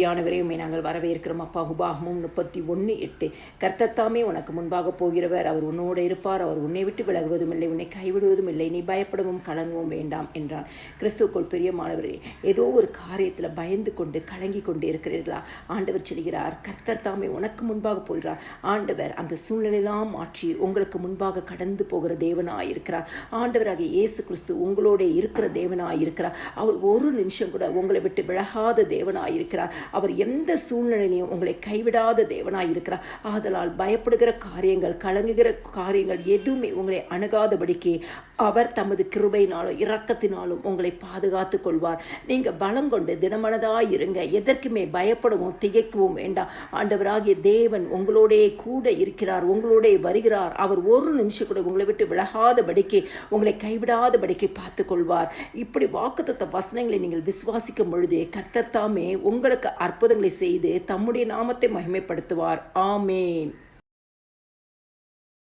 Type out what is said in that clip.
யானவரையுமே நாங்கள் வரவேற்கிறோம் அப்பா. உபாகமும் 31:8 கர்த்தர் தாமே உனக்கு முன்பாக போகிறவர், அவர் உன்னோடு இருப்பார், அவர் உன்னை விட்டு விலகுவதும் இல்லை, உன்னை கைவிடுவதும் இல்லை, நீ பயப்படவும் கலங்கவும் வேண்டாம் என்றான். கிறிஸ்துவுக்குள் பிரியமானவரே, ஏதோ ஒரு காரியத்தில் பயந்து கொண்டு கலங்கி கொண்டு இருக்கிறீர்களா? ஆண்டவர் சொல்கிறார், கர்த்தர் தாமே உனக்கு முன்பாக போகிறார். ஆண்டவர் அந்த சூழ்நிலையெல்லாம் மாற்றி உங்களுக்கு முன்பாக கடந்து போகிற தேவனாயிருக்கிறார். ஆண்டவராகிய இயேசு கிறிஸ்து உங்களோட இருக்கிற தேவனாயிருக்கிறார். அவர் ஒரு நிமிஷம் கூட உங்களை விட்டு விலகாத தேவனாயிருக்கிறார். அவர் எந்த சூழ்நிலையிலையும் உங்களை கைவிடாத தேவனாய் இருக்கிறார். ஆதலால் பயப்படுகிற காரியங்கள், கலங்குகிற காரியங்கள் எதுவுமே உங்களை அணுகாதபடிக்கு அவர் தமது கிருபையினாலும் இரக்கத்தினாலும் உங்களை பாதுகாத்து கொள்வார். நீங்க பலம் கொண்டு தினமனதாய் இருங்க. எதற்குமே பயப்படவும் திகைக்கவும் வேண்டாம். ஆண்டவராகிய தேவன் உங்களோடே கூட இருக்கிறார், உங்களோடே வருகிறார். அவர் ஒரு நிமிஷம் கூட உங்களை விட்டு விலகாதபடிக்கு, உங்களை கைவிடாதபடிக்கு பார்த்து கொள்வார். இப்படி வாக்குத்தத்த வசனங்களை நீங்கள் விசுவாசிக்கும் பொழுது கர்த்தர் தாமே உங்களுக்கு அற்புதங்களை செய்து தம்முடைய நாமத்தை மகிமைப்படுத்துவார். ஆமேன்.